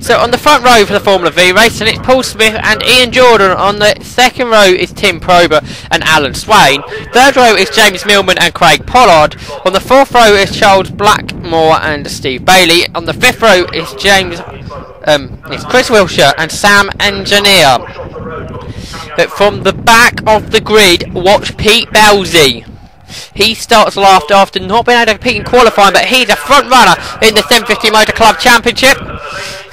So on the front row for the Formula Vee race, and it's Paul Smith and Ian Jordan. On the second row is Tim Probert and Alan Swain. Third row is James Millman and Craig Pollard. On the fourth row is Charles Blackmore and Steve Bailey. On the fifth row is it's Chris Wilshire and Sam Engineer. But from the back of the grid, watch Pete Belsey. He starts last after not being able to compete in qualifying, but he's a front runner in the 750 Motor Club Championship.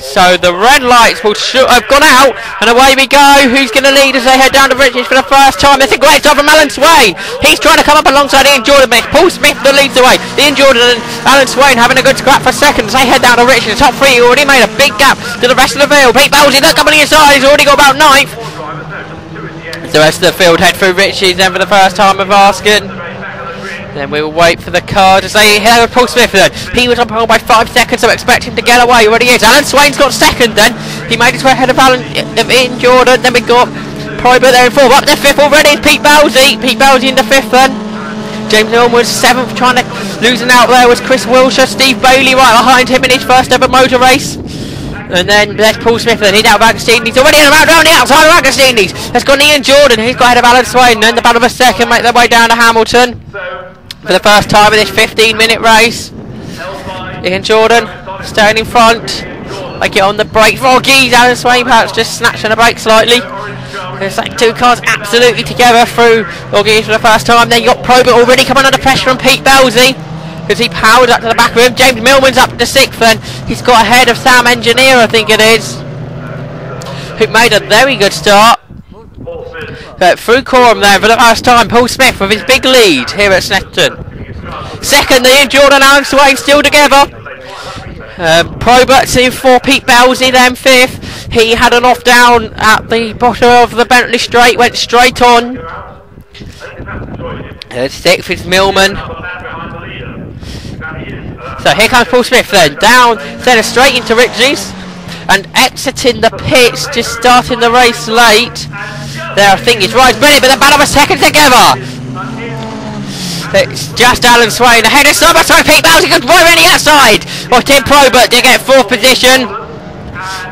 So the red lights will have gone out, and away we go. Who's going to lead as they head down to Richards for the first time? It's a great start from Alan Swain. He's trying to come up alongside Ian Jordan, but it's Paul Smith that leads the way. Ian Jordan and Alan Swain having a good scrap for seconds. They head down to Richards. The top three already made a big gap to the rest of the field. Pete Belsey not coming inside. He's already got about ninth. The rest of the field head through Richards then for the first time of asking. Then we will wait for the car to say hello to Paul Smith then. He was on pole by 5 seconds, so expect him to get away. Already is. Alan Swain's got second then. He made his way ahead of Ian Jordan. Then we got Probert there in fourth. Up to fifth already is Pete Belsey. Pete Belsey in the fifth then. James Millman was seventh, trying to losing out there was Chris Wilshire. Steve Bailey right behind him in his first ever motor race. And then there's Paul Smith, then he's out of Agostini's. Already around the outside of Agostini's. There's got Ian Jordan, he's got ahead of Alan Swain. Then the battle of a second make their way down to Hamilton for the first time in this 15-minute race. Ian Jordan staying in front. They get on the brake. Roggies, Alan Swain perhaps just snatched on the brake slightly. There's like two cars absolutely together through Roggies for the first time. Then you got Probert already coming under pressure from Pete Belsey, because he powered up to the back of him. James Millman's up to sixth, and he's got ahead of Sam Engineer, I think it is, who made a very good start. But through Coram there for the first time, Paul Smith with his big lead here at Snetterton. Second, Ian Jordan and Alan Swain still together. Probert in fourth, Pete Belsey then fifth. He had an off down at the bottom of the Bentley straight, went straight on. Sixth is Millman. So here comes Paul Smith then, down centre straight into Richards and exiting the pits, just starting the race late. There I think it's Ryan Bennett, but the battle of a second together. It's just Alan Swain ahead of Summer, so Pete Belsey goes right around the outside. Well, Tim Probert did get fourth position.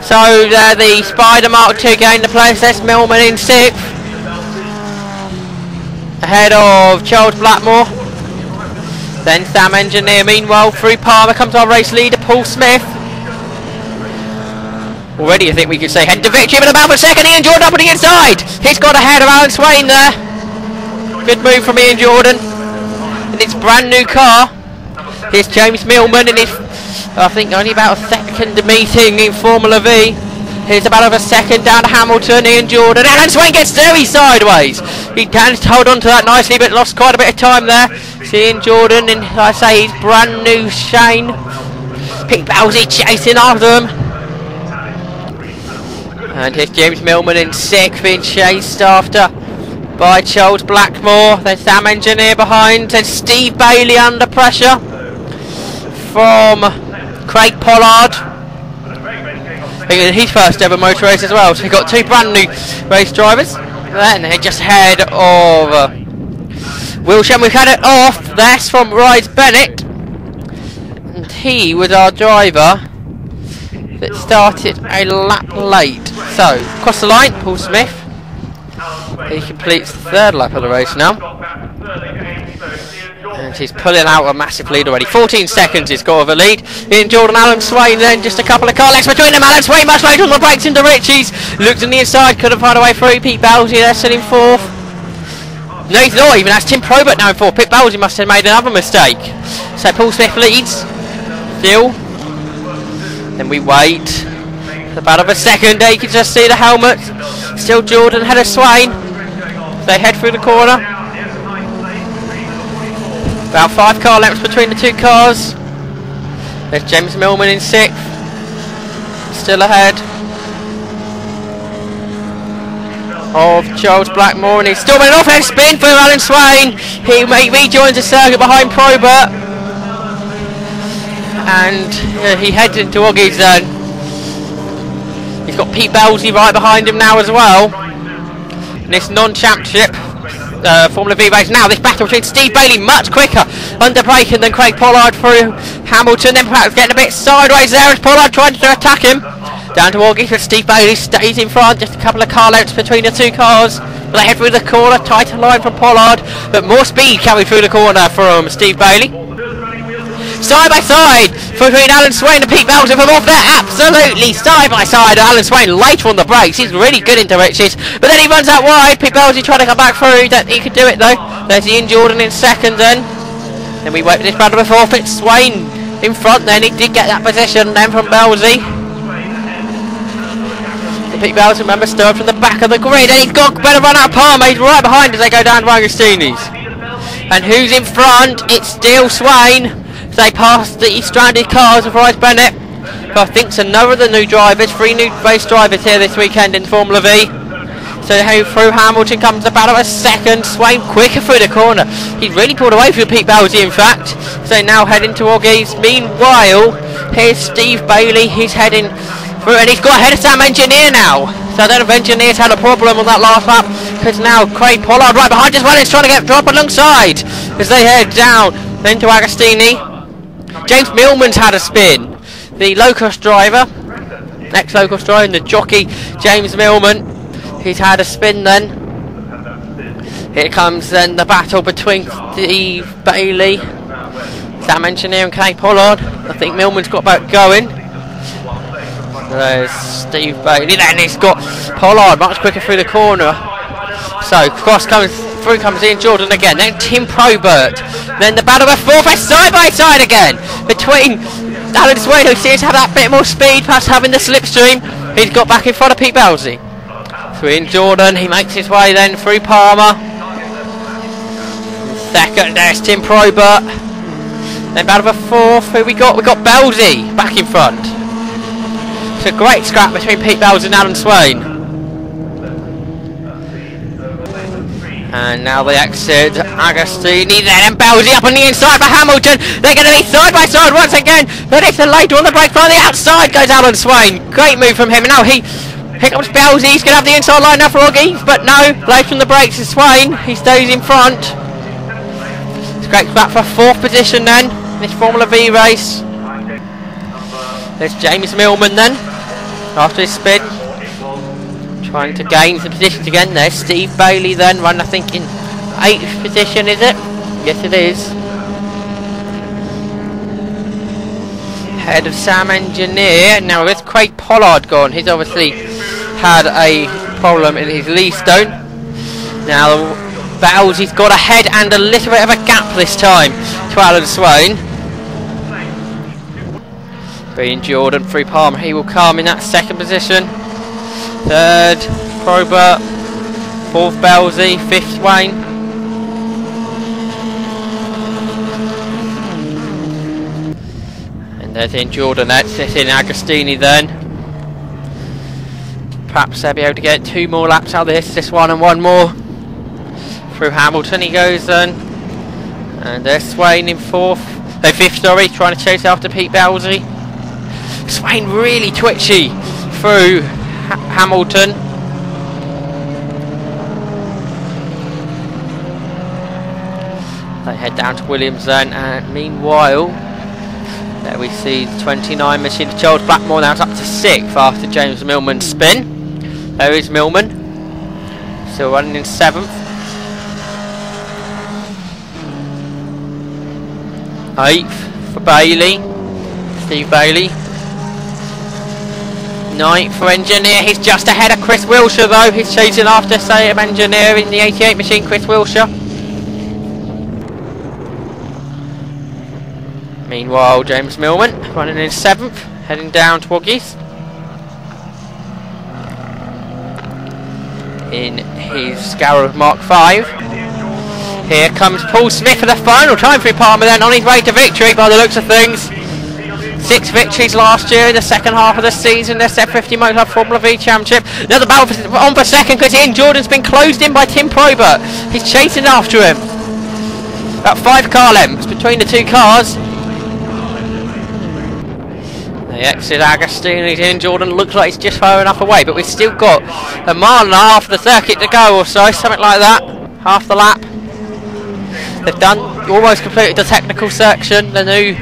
So the Spider Mark II gained the place. That's Millman in sixth, ahead of Charles Blackmore. Then Sam Engineer, meanwhile, through Palmer comes our race leader, Paul Smith. Already I think we could say head to victory, but about a second, Ian Jordan up on the inside. He's got ahead of Alan Swain there. Good move from Ian Jordan in his brand new car. Here's James Millman in his, I think, only about a second meeting in Formula Vee. Here's about a second down to Hamilton. Ian Jordan. Alan Swain gets very sideways. He managed to hold on to that nicely, but lost quite a bit of time there. See Ian Jordan in, I say, his brand new Shane. Pete Belsey chasing after them. And here's James Millman in sixth, being chased after by Charles Blackmore. There's Sam Engineer behind. There's Steve Bailey under pressure from Craig Pollard. His first ever motor race as well. So we've got two brand new race drivers. Then they're just ahead of Wilshire. We've had it off. That's from Ryan Bennett. And he was our driver that started a lap late. So, across the line, Paul Smith. He completes the third lap of the race now. And he's pulling out a massive lead already. 14 seconds he's got of a lead. Ian Jordan, Alan Swain, then just a couple of car lengths between them. Alan Swain much later on the brakes into Richie's. Looked on the inside, couldn't find a way through. Pete Belsey there still in fourth. No, he's not even. That's Tim Probert now in fourth. Pete Belsey must have made another mistake. So Paul Smith leads. Still. Then we wait. About of a second, you can just see the helmet. Still Jordan ahead of Swain. They head through the corner. About 5 car lengths between the two cars. There's James Millman in sixth. Still ahead of Charles Blackmore, and he's still been an off-head spin for Alan Swain. He rejoins the circuit behind Probert. And he heads into Oggy's zone. He's got Pete Belsey right behind him now as well. In this non-championship, Formula Vee race. Now this battle between Steve Bailey, much quicker under braking than Craig Pollard through Hamilton. Then perhaps getting a bit sideways there as Pollard trying to attack him. Down to Augie, but Steve Bailey stays in front. Just a couple of car lengths between the two cars. They head through the corner, tighter line from Pollard, but more speed coming through the corner from Steve Bailey. Side by side between Alan Swain and Pete Belzer from off there, absolutely side by side. Alan Swain later on the brakes, he's really good into riches, but then he runs out wide. Pete Belzer trying to come back through, he could do it though. There's Ian Jordan in second then. Then we wait for this battle before Fitz Swain in front then, he did get that position then from Belzer. Pete Belzer, remember, stirred from the back of the grid, and he's got better run out of Palmer. He's right behind as they go down to Agostini's. And who's in front? It's still Swain. They pass the stranded cars of Bryce Bennett, who I think's another of the new drivers, 3 new race drivers here this weekend in Formula Vee. So through Hamilton comes the battle of second. Swain quicker through the corner. He's really pulled away from Pete Belzer, in fact. So now heading to Augies. Meanwhile, here's Steve Bailey. He's heading through, and he's got ahead of Sam Engineer now. So I don't know if Engineer's had a problem on that last lap, because now Craig Pollard right behind as well is trying to get drop alongside as they head down then to Agostini. James Millman's had a spin. The Locust driver, ex-Locust driver, and the jockey James Millman, he's had a spin then. Here comes then the battle between Steve Bailey, Sam Engineer and Craig Pollard. I think Millman's got about going. There's Steve Bailey, then he's got Pollard much quicker through the corner. So cross comes through, comes Ian Jordan again, then Tim Probert. Then the battle of fourth is side by side again between Alan Swain, who seems to have that bit more speed, perhaps having the slipstream. He's got back in front of Pete Belzer. So Ian Jordan, he makes his way then through Palmer. Second, there's Tim Probert. Then battle of fourth, who we got? We got Belzer back in front. It's a great scrap between Pete Belzer and Alan Swain. And now they exit Agostini then, and Belzer up on the inside for Hamilton. They're going to be side by side once again, but it's a later on the brake from the outside goes Alan Swain. Great move from him, and now here comes Belzer. He's going to have the inside line now for Augie, but no, late from the brakes is Swain. He stays in front. It's a great scrap for 4th position then, this Formula Vee race. There's James Millman then, after his spin, trying to gain some positions again. There's Steve Bailey then, run I think in 8th position, is it? Yes it is. Head of Sam Engineer. Now with Craig Pollard gone, he's obviously had a problem in his leaf stone. Now Belzer's got a head and a little bit of a gap this time to Alan Swain. Ian Jordan through Palmer, he will come in that 2nd position. 3rd, Probert. 4th, Belzer. 5th, Swain. And there's Ian Jordan, that's it in Agostini then. Perhaps they'll be able to get 2 more laps out of this one and 1 more. Through Hamilton he goes then. And there's Swain in 4th. 5th, sorry, trying to chase after Pete Belzer. Swain really twitchy through Hamilton. They head down to Williams then, and meanwhile there we see the 29 machine of Charles Blackmore. Now it's up to 6th after James Millman's spin. There is Millman, still running in 7th. 8th for Bailey, Steve Bailey. 9th for Engineer, he's just ahead of Chris Wilshire though, he's chasing after Sam Engineer in the 88 machine, Chris Wilshire. Meanwhile James Millman running in 7th, heading down to Augies in his Scarab Mark 5. Here comes Paul Smith for the final time through Palmer then, on his way to victory by the looks of things. 6 victories last year in the 2nd half of the season, their Set 50 Motor Formula Vee Championship. Another battle on for 2nd because Ian Jordan's been closed in by Tim Probert. He's chasing after him. About 5 car lengths between the 2 cars. They exit Agostini. Ian Jordan looks like he's just far enough away, but we've still got a mile and a half of the circuit to go or so, something like that. half the lap. They've done almost completed the technical section, the new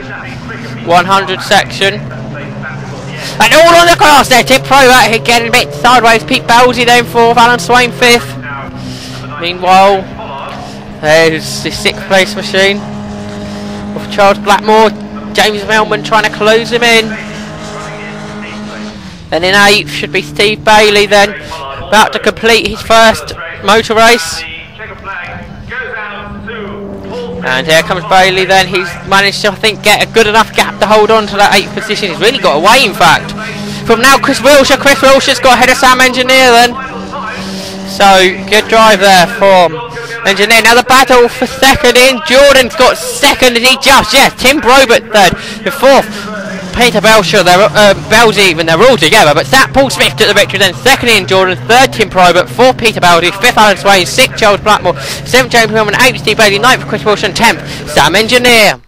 100 section. And all on the grass there, Tim Probert getting a bit sideways. Pete Belzy then 4th, Alan Swain 5th. Meanwhile, there's the 6th place machine of Charles Blackmore. James Millman trying to close him in. Then in 8th should be Steve Bailey then, about to complete his first motor race. And here comes Bailey then. He's managed to, I think, get a good enough gap to hold on to that 8th position. He's really got away, in fact. From now, Chris Wilshire. Chris Wilshire's got ahead of Sam Engineer then. So, good drive there from Engineer. Now the battle for second in. Jordan's got second and he just, yes, Tim Probert third. The 4th, Peter Belshire, Belzy even, they're all together. But that Paul Smith took the victory then. Second in Jordan, 3rd Tim Probert, 4th Peter Belzy, 5th Alan Swain, 6th Charles Blackmore, 7th James Millman, 8th Steve Bailey, 9th Chris Wilson, 10th Sam Engineer.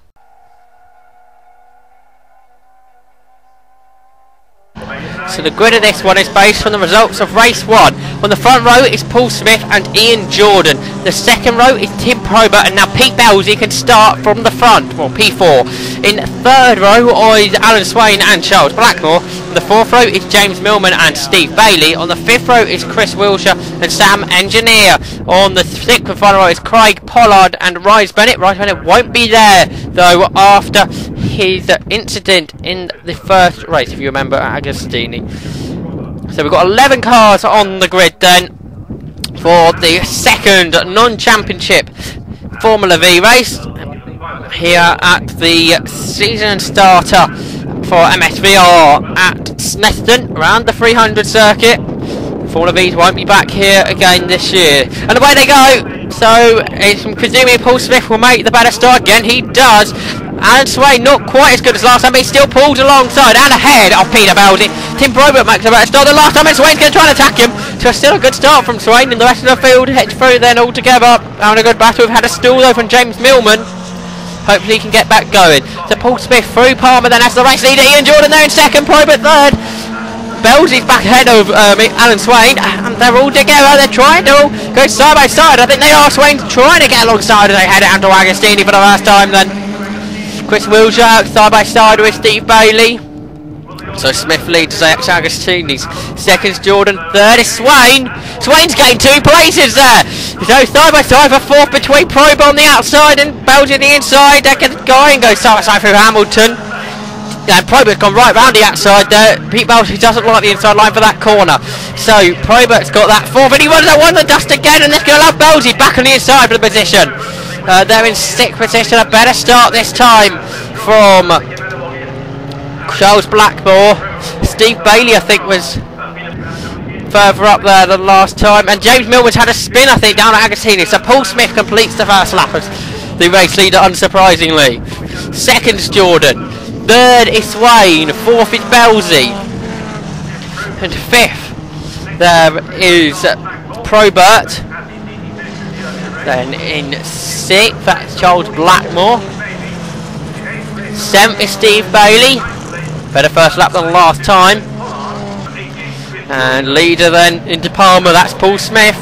So the grid of this one is based on the results of race 1. On the front row is Paul Smith and Ian Jordan. The second row is Tim Probert, and now Pete Belzy can start from the front, well P4. In third row is Alan Swain and Charles Blackmore. On the 4th row is James Millman and Steve Bailey. On the 5th row is Chris Wilshire and Sam Engineer. On the 6th and final row is Craig Pollard and Rise Bennett. Rise Bennett won't be there though after his incident in the first race, if you remember, at Agostini. So we've got 11 cars on the grid then for the second non-championship Formula Vee race here at the season starter for MSVR at Snetterton around the 300 circuit. Formula Vees won't be back here again this year. And away they go. So it's presuming Paul Smith will make the better start again. He does. Alan Swain not quite as good as last time, but he still pulls alongside and ahead of Peter Belzy. Tim Probert makes a better start than last time, and Swain's going to try and attack him. So still a good start from Swain, and the rest of the field heads through then all together. Having a good battle. We've had a stall though from James Millman. Hopefully he can get back going. So Paul Smith through Palmer, then as the race leader. Ian Jordan there in second, Probert third. Belzy's back ahead of Alan Swain, and they're all together. They're trying to all go side by side. I think they are. Swain's trying to get alongside as they head out to Agostini for the first time then. Chris Wilshire side by side with Steve Bailey. So Smith leads Agostini's. Second's Jordan, third is Swain. Swain's gained 2 places there. So side by side for 4th between Probert on the outside and Belzy on the inside. They're going go side by side through Hamilton. And Probert's gone right round the outside there. Pete Belzy doesn't like the inside line for that corner. So Probert's got that 4th, and he runs that one the dust again, and that's going to allow Belzy back on the inside for the position. They're in 6th position, a better start this time from Charles Blackmore. Steve Bailey, I think, was further up there than last time, and James Millman's had a spin, I think, down at Agostini. So Paul Smith completes the first lap as the race leader, unsurprisingly. Second's Jordan, third is Swain, 4th is Belzy, and 5th there is Probert. Then in 6th, that's Charles Blackmore. 7th is Steve Bailey. Better first lap than last time. And leader then into Palmer, that's Paul Smith.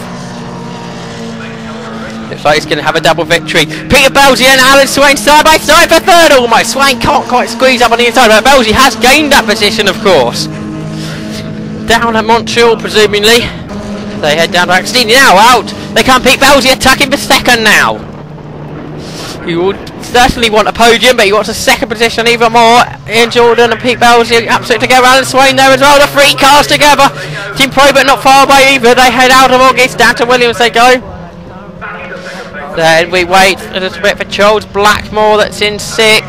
Looks like he's going to have a double victory. Peter Belzy and Alan Swain side by side for third almost. Swain can't quite squeeze up on the inside, but Belzy has gained that position, of course. Down at Montreal, presumably. They head down to Agostini. Now out. They can't Pete Belzy attacking for second now. He would certainly want a podium, but he wants a second position even more. Ian Jordan and Pete Belzy absolutely together. Alan Swain there as well. The 3 cars together. Team Probert not far away either. They head out of August. Down to Williams they go. Then we wait a little bit for Charles Blackmore, that's in 6th.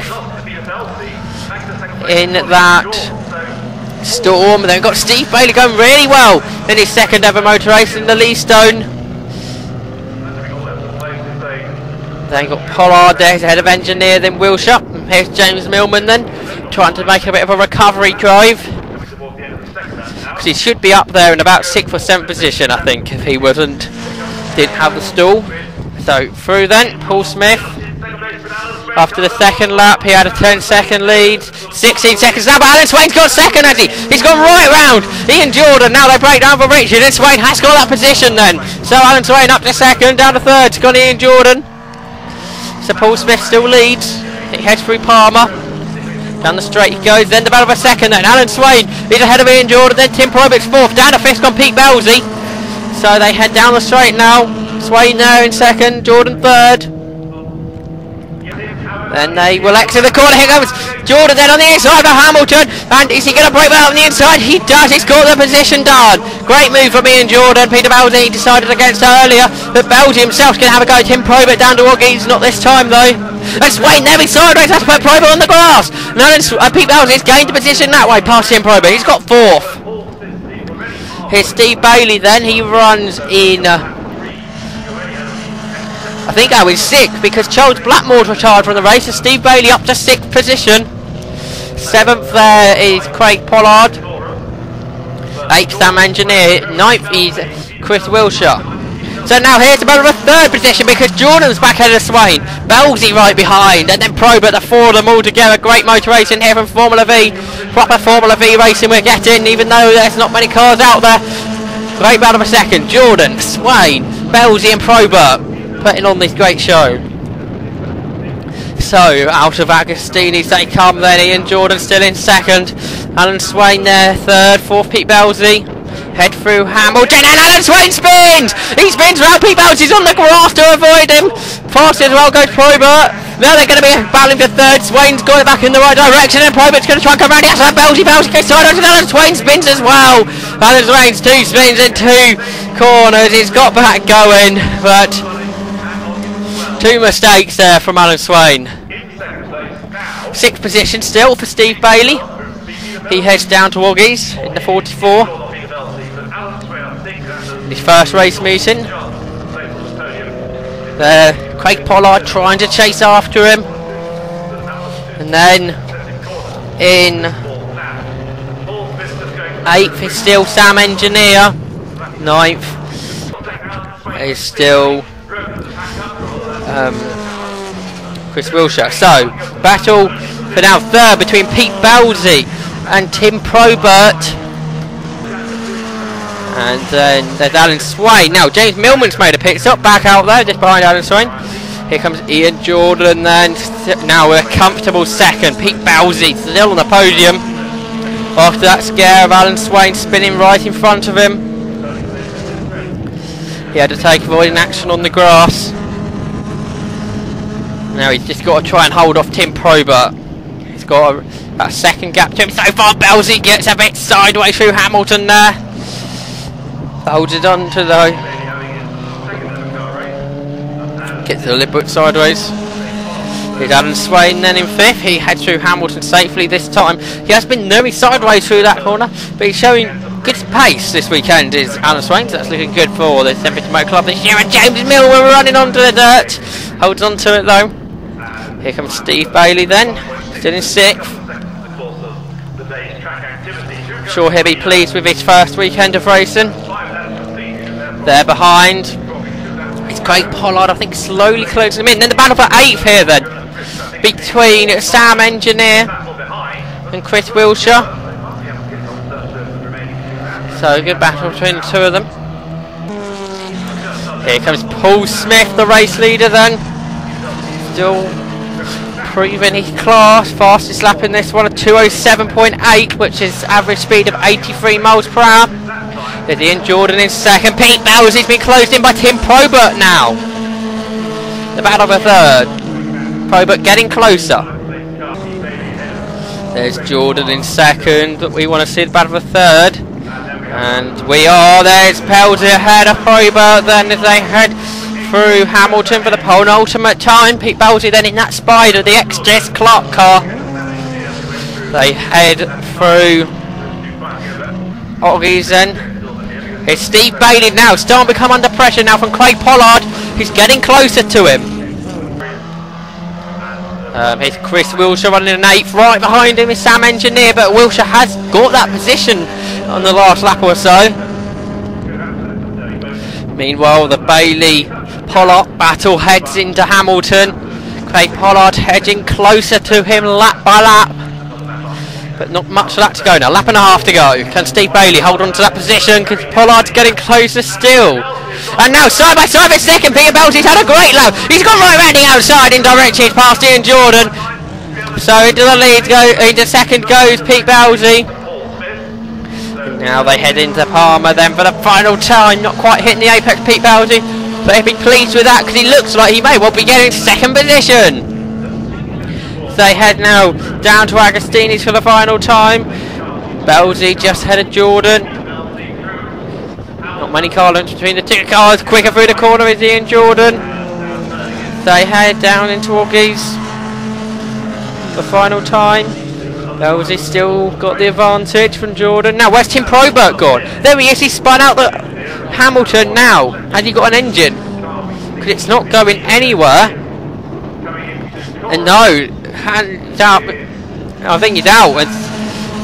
In that storm. Then we've got Steve Bailey going really well in his second ever motor race in the Leastone. Then got Pollard there, he's ahead of Engineer, then Wilshire. Here's James Millman then, trying to make a bit of a recovery drive. Because he should be up there in about 6th or 7th position, I think, if he didn't have the stall. So through then, Paul Smith. After the second lap, he had a 10-second lead. 16 seconds now, but Alan Swain's got second, has he? He's gone right round Ian Jordan. Now they break down for Richard, and Swain has got that position then. So Alan Swain up to second, down to third. It's gone Ian Jordan. So Paul Smith still leads. He heads through Palmer. Down the straight he goes, then the battle for second then. Alan Swain is ahead of Ian Jordan, then Tim Probert's fourth. Down to fifth gone Pete Belzy. So they head down the straight now. Swain there in second, Jordan third. Then they will exit the corner. Here comes Jordan then on the inside for Hamilton. And is he going to break out on the inside? He does. He's got the position done. Great move from Ian Jordan. Peter Belzy decided against earlier. But Belzy himself can have a go. Tim Probert down to Oggies. Not this time though. And Swain there in sideways. Has to put Probert on the grass. Now then Pete Belzy's gained the position that way past Tim Probert. He's got fourth. Here's Steve Bailey then. He runs in... I think I was sixth because Charles Blackmore's retired from the race, and Steve Bailey up to sixth position. Seventh there is Craig Pollard. Eighth Sam Engineer. Ninth is Chris Wilshire. So now here's about a third position because Jordan's back ahead of Swain. Belzy right behind, and then Probert, the four of them all together. Great motor racing here from Formula Vee. Proper Formula Vee racing we're getting, even though there's not many cars out there. Great battle for second. Jordan, Swain, Belzy and Probert putting on this great show. So out of Agostini's they come then. Ian Jordan still in second. Alan Swain there third. Fourth Pete Belzy. Head through Hamilton and Alan Swain spins! He spins round. Pete Belzy's on the grass to avoid him. Fast as well goes Probert. Now they're going to be battling for third. Swain's got it back in the right direction and Probert's going to try and come round. Yes, Belzy gets sideways and Alan Swain spins as well. Alan Swain's two spins in two corners. He's got back going, but two mistakes there from Alan Swain. Sixth position still for Steve Bailey. He heads down to Oggies in the 44. His first race meeting. There, Craig Pollard trying to chase after him. And then in 8th is still Sam Engineer. 9th is still Chris Wilshire. So, battle for now third between Pete Belzy and Tim Probert. And then there's Alan Swain. Now James Millman's made a pit stop back out there just behind Alan Swain. Here comes Ian Jordan then. Now we're comfortable second. Pete Belzy still on the podium. After that scare of Alan Swain spinning right in front of him. He had to take avoiding action on the grass. Now he's just got to try and hold off Tim Probert. He's got a second gap to him so far. Belzy gets a bit sideways through Hamilton there. Holds it on to the... Gets a little bit sideways. Here's Alan Swain then in 5th. He heads through Hamilton safely this time. He has been very sideways through that corner, but he's showing good pace this weekend is Alan Swain, so that's looking good for the Snetterton Motor Club this year. And James Millman running onto the dirt. Holds on to it though. Here comes Steve Bailey then, still in 6th. Sure he'll be pleased with his first weekend of racing. There behind it's Craig Pollard, I think, slowly closing him in. Then the battle for 8th here then, between Sam Engineer and Chris Wilshire. So good battle between the two of them. Here comes Paul Smith, the race leader then. Still proving his class. Fastest lap in this one, a 2:07.8, which is average speed of 83 miles per hour. There's Ian Jordan in second. Pete Belzy's been closed in by Tim Probert now. The battle for third. Probert getting closer. There's Jordan in second. We want to see the battle for third. And we are. There's Belzy ahead of Probert. Then as they head through Hamilton for the penultimate time. Pete Belzy then in that Spider, the ex-Jess Clark car. They head through Oggies then. It's Steve Bailey now, starting to become under pressure now from Craig Pollard. He's getting closer to him. Here's Chris Wilshire running in 8th. Right behind him is Sam Engineer, but Wilshire has got that position on the last lap or so. Meanwhile, the Bailey-Pollard battle heads into Hamilton. Craig Pollard edging closer to him lap by lap. But not much lap to go now. Lap and a half to go. Can Steve Bailey hold on to that position? Because Pollard's getting closer still. And now side by side for second. Peter Belzy's had a great lap. He's gone right round the outside in direction past Ian Jordan. So into the lead into second goes Pete Belzy. Now they head into Palmer then for the final time. Not quite hitting the apex, Pete Belzy, but he'll be pleased with that because he looks like he may well be getting second position. They head now down to Agostini's for the final time. Belzy just ahead of Jordan. Not many car lengths between the two cars. Quicker through the corner is Ian Jordan. They head down into Augies for the final time. Belzy still got the advantage from Jordan. Now where's Tim Probert gone? There he is, he spun out the Hamilton now. Has he got an engine? Because it's not going anywhere. And no, hands up. I think he's out. And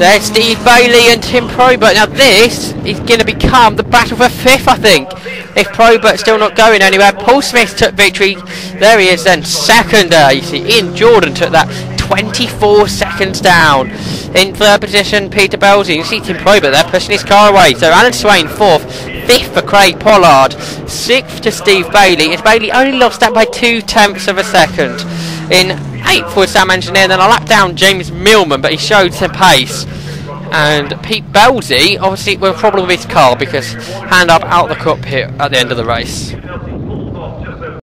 there's Steve Bailey and Tim Probert. Now this is going to become the battle for fifth, I think. If Probert's still not going anywhere. Paul Smith took victory. There he is then, second. You see Ian Jordan took that 24 seconds down. In third position, Peter Belzy. You see Tim Probert there pushing his car away. So Alan Swain fourth, fifth for Craig Pollard, sixth to Steve Bailey. As Bailey only lost that by 2/10 of a second. In eighth was Sam Engineer, then a lap down James Millman, but he showed some pace. And Pete Belzy obviously with a problem with his car because hand up out the cockpit at the end of the race.